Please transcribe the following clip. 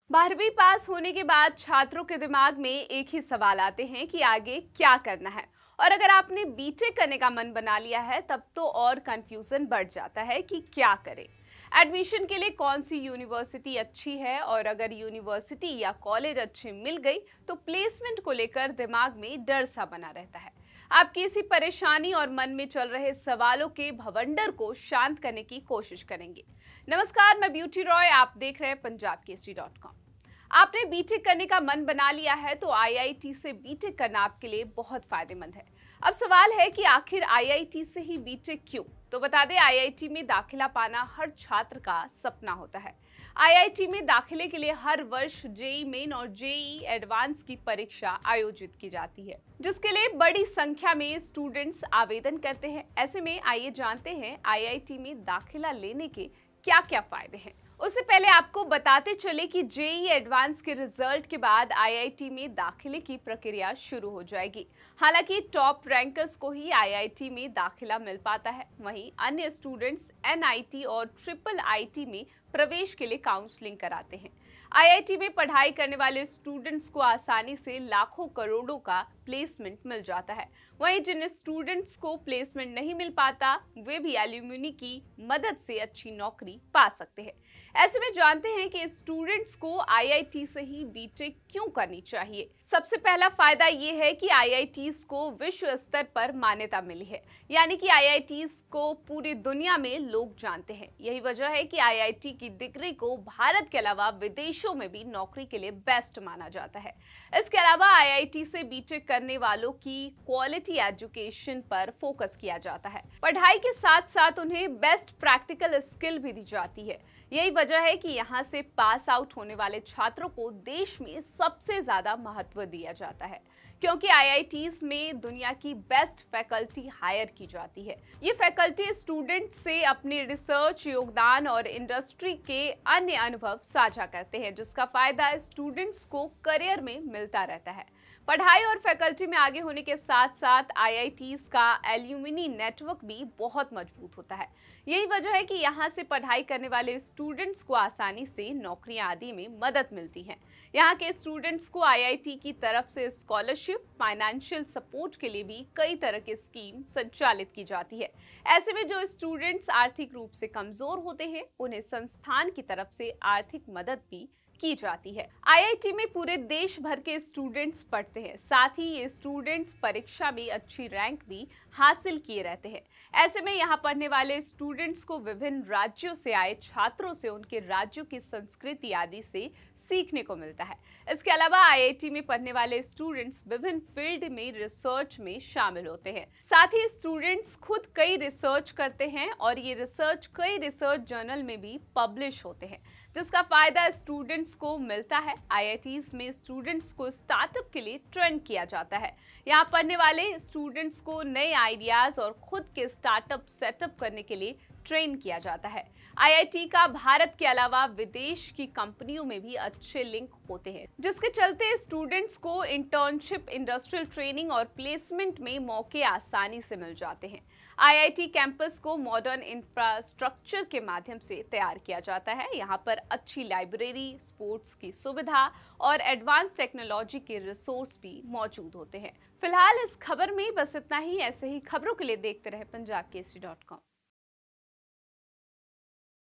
12वीं पास होने के बाद छात्रों के दिमाग में एक ही सवाल आते हैं कि आगे क्या करना है। और अगर आपने बीटेक करने का मन बना लिया है तब तो और कंफ्यूजन बढ़ जाता है कि क्या करें। एडमिशन के लिए कौन सी यूनिवर्सिटी अच्छी है, और अगर यूनिवर्सिटी या कॉलेज अच्छी मिल गई तो प्लेसमेंट को लेकर दिमाग में डर सा बना रहता है। आपकी इसी परेशानी और मन में चल रहे सवालों के भवंडर को शांत करने की कोशिश करेंगे। नमस्कार, मैं ब्यूटी रॉय, आप देख रहे हैं punjabkesari.com। आपने बीटेक करने का मन बना लिया है तो आईआईटी से बीटेक करना आपके लिए बहुत फायदेमंद है। अब सवाल है कि आखिर आईआईटी से ही बीटेक क्यों? तो बता दें, आईआईटी में दाखिला पाना हर छात्र का सपना होता है। आईआईटी में दाखिले के लिए हर वर्ष जेईई मेन और जेईई एडवांस की परीक्षा आयोजित की जाती है, जिसके लिए बड़ी संख्या में स्टूडेंट्स आवेदन करते हैं। ऐसे में आइए जानते हैं आईआईटी में दाखिला लेने के क्या क्या फायदे हैं। उससे पहले आपको बताते चले कि जेईई एडवांस के रिजल्ट के बाद आईआईटी में दाखिले की प्रक्रिया शुरू हो जाएगी। हालांकि टॉप रैंकर्स को ही आईआईटी में दाखिला मिल पाता है, वहीं अन्य स्टूडेंट्स एनआईटी और ट्रिपल आईटी में प्रवेश के लिए काउंसलिंग कराते हैं। आईआईटी में पढ़ाई करने वाले स्टूडेंट्स को आसानी से लाखों करोड़ों का प्लेसमेंट मिल जाता है। वहीं जिन स्टूडेंट्स को प्लेसमेंट नहीं मिल पाता वे भी एल्यूमिनी की मदद से अच्छी नौकरी पा सकते हैं। ऐसे में जानते हैं कि स्टूडेंट्स को आईआईटी से ही बीटेक क्यों करनी चाहिए। सबसे पहला फायदा ये है कि आईआईटीज को विश्व स्तर पर मान्यता मिली है, यानी कि आईआईटीज को पूरी दुनिया में लोग जानते हैं। यही वजह है कि आईआईटी की डिग्री को भारत के अलावा विदेशों में भी नौकरी के लिए बेस्ट माना जाता है। इसके अलावा आईआईटी से बीटेक करने वालों की क्वालिटी एजुकेशन पर फोकस किया जाता है। पढ़ाई के साथ साथ उन्हें बेस्ट प्रैक्टिकल स्किल भी दी जाती है। यही वजह है कि यहाँ से पास आउट होने वाले छात्रों को देश में सबसे ज्यादा महत्व दिया जाता है, क्योंकि आईआईटीज में दुनिया की बेस्ट फैकल्टी हायर की जाती है। ये फैकल्टी स्टूडेंट से अपने रिसर्च योगदान और इंडस्ट्री के अन्य अनुभव साझा करते हैं, जिसका फायदा स्टूडेंट्स को करियर में मिलता रहता है। पढ़ाई और फैकल्टी में आगे होने के साथ साथ आईआईटीज का एल्यूमिनी नेटवर्क भी बहुत मजबूत होता है। यही वजह है कि यहाँ से पढ़ाई करने वाले स्टूडेंट्स को आसानी से नौकरियां आदि में मदद मिलती है। यहाँ के स्टूडेंट्स को आईआईटी की तरफ से स्कॉलरशिप, फाइनेंशियल सपोर्ट के लिए भी कई तरह की स्कीम संचालित की जाती है। ऐसे में जो स्टूडेंट्स आर्थिक रूप से कमजोर होते हैं उन्हें संस्थान की तरफ से आर्थिक मदद भी की जाती है। आईआईटी में पूरे देश भर के स्टूडेंट्स पढ़ते हैं, साथ ही ये स्टूडेंट्स परीक्षा में अच्छी रैंक भी हासिल किए रहते हैं। ऐसे में यहाँ पढ़ने वाले स्टूडेंट्स को विभिन्न राज्यों से आए छात्रों से उनके राज्यों की संस्कृति आदि से सीखने को मिलता है। इसके अलावा आईआईटी में पढ़ने वाले स्टूडेंट्स विभिन्न फील्ड में रिसर्च में शामिल होते हैं। साथ ही स्टूडेंट्स खुद कई रिसर्च करते हैं और ये रिसर्च कई रिसर्च जर्नल में भी पब्लिश होते हैं, जिसका फायदा स्टूडेंट्स को मिलता है। आईआईटीज में स्टूडेंट्स को स्टार्टअप के लिए ट्रेन किया जाता है। यहाँ पढ़ने वाले स्टूडेंट्स को नए आइडियाज और खुद के स्टार्टअप सेटअप करने के लिए ट्रेन किया जाता है। आईआईटी का भारत के अलावा विदेश की कंपनियों में भी अच्छे लिंक होते हैं, जिसके चलते स्टूडेंट्स को इंटर्नशिप, इंडस्ट्रियल ट्रेनिंग और प्लेसमेंट में मौके आसानी से मिल जाते हैं। आईआईटी कैंपस को मॉडर्न इंफ्रास्ट्रक्चर के माध्यम से तैयार किया जाता है। यहाँ पर अच्छी लाइब्रेरी, स्पोर्ट्स की सुविधा और एडवांस टेक्नोलॉजी के रिसोर्स भी मौजूद होते हैं। फिलहाल इस खबर में बस इतना ही। ऐसे ही खबरों के लिए देखते रहे punjabkesari.com।